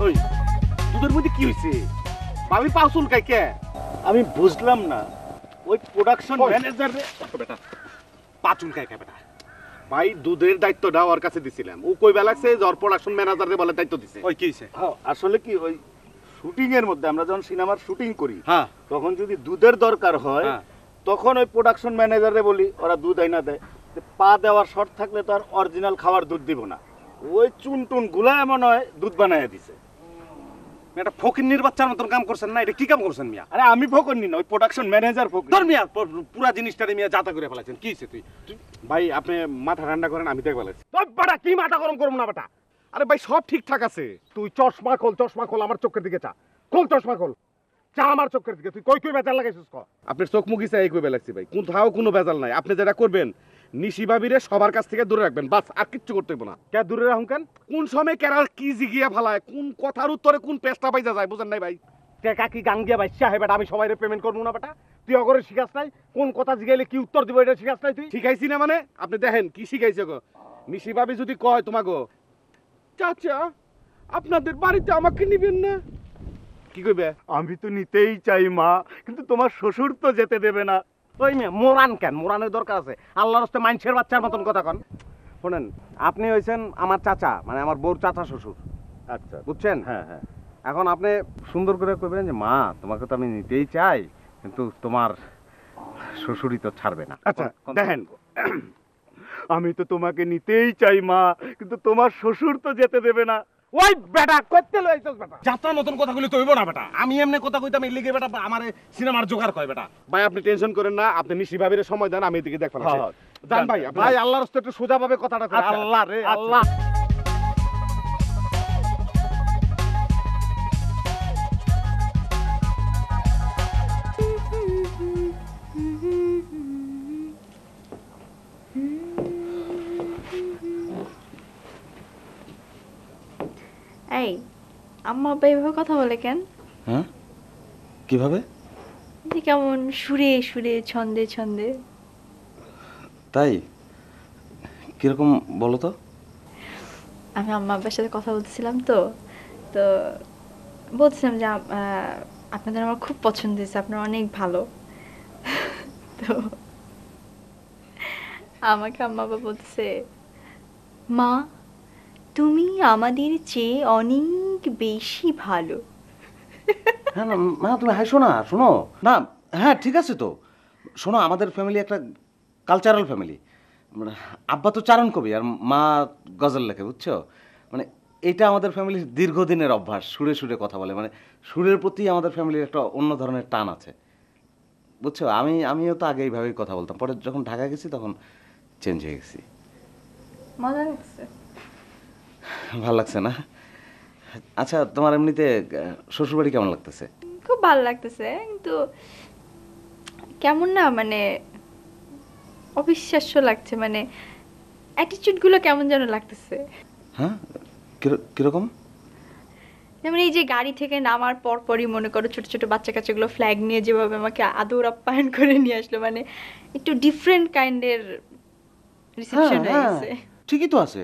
ওই দুধের মধ্যে কি হয়েছে? ভাবি পা চুলকায় কে? আমি বুঝলাম না। ওই প্রোডাকশন ম্যানেজার বেটা পা চুলকায় কে বেটা? ভাই দুধের দায়িত্বটা ওর কাছে দিছিলাম, ও কই বেলাছে যে ওর প্রোডাকশন ম্যানেজারে বলে দায়িত্ব দিছে। ওই কি হইছে? আসলে কি ওই শুটিং এর মধ্যে আমরা যখন সিনেমার শুটিং করি হ্যাঁ তখন যদি দুধের দরকার হয় তখন ওই প্রোডাকশন ম্যানেজারে বলি, ওরা দুধ আইনা দেয়। পা দেওয়ার শর্ত থাকলে তো আর অরিজিনাল খাবার দুধ দিব না, ওই চুন টুন গুলা এমন হয় দুধ বানাইয়া দিছে। এটা ফকিন্নির বাচ্চার মতন কাম করছেন না, এটা কি কাম করছেন মিয়া? আরে আমি ফকরনি না, ওই প্রোডাকশন ম্যানেজার ফকর। তোর মিয়া পুরা জিনিসটারে মিয়া জাতা করে ফেলাইছেন। কি হইছে তুই? ভাই আপনি মাথা ঠান্ডা করেন, আমি দেখে ফেলাইছি। তোর বেটা কি মাথা গরম করব না বেটা? আরে ভাই সব ঠিকঠাক আছে। তুই চশমা খোল আমার চোখের দিকে চা। খোল চশমা খোল। চা আমার চোখের দিকে। তুই কই বেজাল লাগাইছিস ক? আপনার চোখ মুখি চাই কই বেলাইছি ভাই, কোথাও কোনো বেজাল নাই। আপনি যেটা করবেন নিশি ভাবিরে সবার কাছ থেকে দূরে রাখবেন, বাস আর কিচ্ছু করতে হইব না। কে দূরে রাখুন কেন? কোন সময় কেরা কি জিগিয়া ফেলায়, কোন কথার উত্তরে কোন পেস্টা পাইজা যায়, বুঝেন নাই ভাই? টেকা কি গাঙ্গিয়া বাইসা হে বেটা? আমি সবাইরে পেমেন্ট করবো না বেটা? তুই অগরে শিখাস নাই? কোন কথা জিগাইলে কি উত্তর দিব এটা শিখাস নাই তুই? শিখাইছি না মানে? আপনি দেখেন কি শিখাইছে গো। নিশি ভাবি যদি কয় তোমাগো, চাচা আপনাদের বাড়িতে আমাকে নিবেন না, কি কইবে? আমি তো নিতেই চাই মা, কিন্তু তোমার শ্বশুর তো যেতে দেবে না। ওই মেয়ে মোরান কেন? মোরানের দরকার আছে? আল্লাহর রাস্তায় মানুষের বাচ্চার মতন কথা কন। শোনেন, আপনি হইছেন আমার চাচা, মানে আমার বউর চাচা শ্বশুর। আচ্ছা বুঝছেন? হ্যাঁ হ্যাঁ। এখন আপনি সুন্দর করে কইবেন যে মা তোমাকে তো আমি নিতেই চাই, কিন্তু তোমার শ্বশুরই তো ছাড়বে না। আচ্ছা দেখেন, আমি তো তোমাকে নিতেই চাই মা, কিন্তু তোমার শ্বশুর তো যেতে দেবে না। ওই বেটা করতে লইছস বেটা? যাত্রা নতুন কথাগুলি তো হইব না বেটা। আমি এমনি কথা কইতাম এই লিগে বেটা আমারে সিনেমার জোগাড় কয় বেটা। ভাই আপনি টেনশন করেন না, আপনি নিশি ভাবিরে সময় দেন, আমি এদিকে দেখবেন। জান ভাই, ভাই আল্লাহর রাস্তায় একটু সোজা ভাবে কথাটা কই। আল্লাহ রে আল্লাহ। এই আম্মা আব্বা এভাবে কথা বলে কেন? হ্যাঁ কিভাবে? যে কেমন সুরে সুরে ছন্দে ছন্দে। তাই কিরকম বলো তো? আমি আম্মা আব্বার সাথে কথা বলছিলাম তো তো বলছিলাম যে আপনাদের আমার খুব পছন্দ হয়েছে, আপনারা অনেক ভালো। তো আমাকে আম্মা আব্বা বলছে, মা তুমি আমাদের চেয়ে অনেক বেশি ভালো। হ্যাঁ না মা তুমি হাসো না, শোনো না। হ্যাঁ ঠিক আছে তো, শোনো আমাদের ফ্যামিলি একটা কালচারাল ফ্যামিলি। আব্বা তো চারণ কবি আর মা গজল লেখে, বুঝছো? মানে এটা আমাদের ফ্যামিলির দীর্ঘদিনের অভ্যাস, সুরে সুরে কথা বলে। মানে সুরের প্রতি আমাদের ফ্যামিলির একটা অন্য ধরনের টান আছে, বুঝছো? আমিও তো আগে এইভাবেই কথা বলতাম, পরে যখন ঢাকা গেছি তখন চেঞ্জ হয়ে গেছি। মজা লাগছে? ভালো লাগছে না? আচ্ছা তোমার এমনিতে শ্বশুরবাড়ি কেমন লাগতেছে? খুব ভালো লাগতেছে, কিন্তু কেমন না মানে অবিশ্বাস্য লাগছে, মানে অ্যাটিটিউডগুলো কেমন যেন লাগতেছে। হ্যাঁ কিরকম? যেমন এই যে গাড়ি থেকে নামার পরপরই মনে করো ছোট ছোট বাচ্চা কাচ্চাগুলো ফ্ল্যাগ নিয়ে যেভাবে আমাকে আদর আপ্যায়ন করে নিয়ে আসলো, মানে একটু ডিফারেন্ট কাইন্ডের রিসেপশন হয়ে গেছে। ঠিকই তো আছে,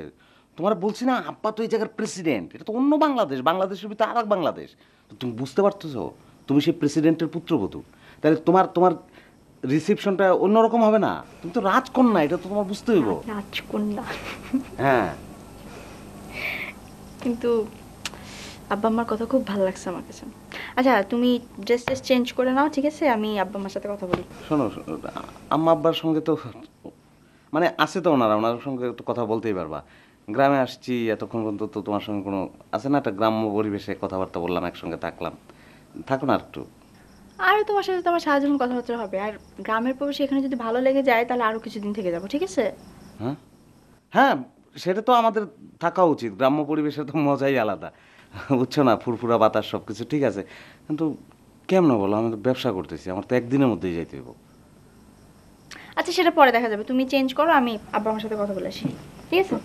তোমার বলছি না আব্বা তো এই জায়গার প্রেসিডেন্ট, এটা তো অন্য বাংলাদেশ, বাংলাদেশের ভিতরে আর এক বাংলাদেশ। তুমি বুঝতে পারতেছো, তুমি সেই প্রেসিডেন্টের পুত্রবধূ, তাহলে তোমার রিসেপশনটা অন্যরকম হবে না? তুমি তো রাজকন্যা, এটা তো তোমার বুঝতে হইব। রাজকন্যা? হ্যাঁ কিন্তু আব্বা আমার কথা খুব ভালো লাগছে আমার কাছে। আচ্ছা তুমি ড্রেস চেঞ্জ করে নাও, ঠিক আছে? আমি আব্বা আমার সাথে কথা বলি। শোনো, আম্মা আব্বার সঙ্গে তো মানে আছে তো ওনার সঙ্গে একটু কথা বলতেই পারবা। গ্রামে আসছি এতক্ষণ পর্যন্ত তো তোমার সঙ্গে কোনো আছে না, একটা গ্রাম্য পরিবেশে কথাবার্তা বললাম, একসঙ্গে থাকলাম, থাকো না একটু। আর তোমার সাথে তো আমার সারা জীবন কথাবার্তা হবে, আর গ্রামের পরিবেশ এখানে যদি ভালো লেগে যায় তাহলে আরো কিছুদিন থেকে যাবো, ঠিক আছে? হ্যাঁ হ্যাঁ সেটা তো আমাদের থাকা উচিত, গ্রাম্য পরিবেশের তো মজাই আলাদা, বুঝছো না? ফুরফুরা বাতাস সব কিছু ঠিক আছে, কিন্তু কেমন বলো, আমি তো ব্যবসা করতেছি, আমার তো একদিনের মধ্যেই যাইতে হইব। আচ্ছা সেটা পরে দেখা যাবে, তুমি চেঞ্জ করো, আমি আব্বা আমার সাথে কথা বলে আসি, ঠিক আছে?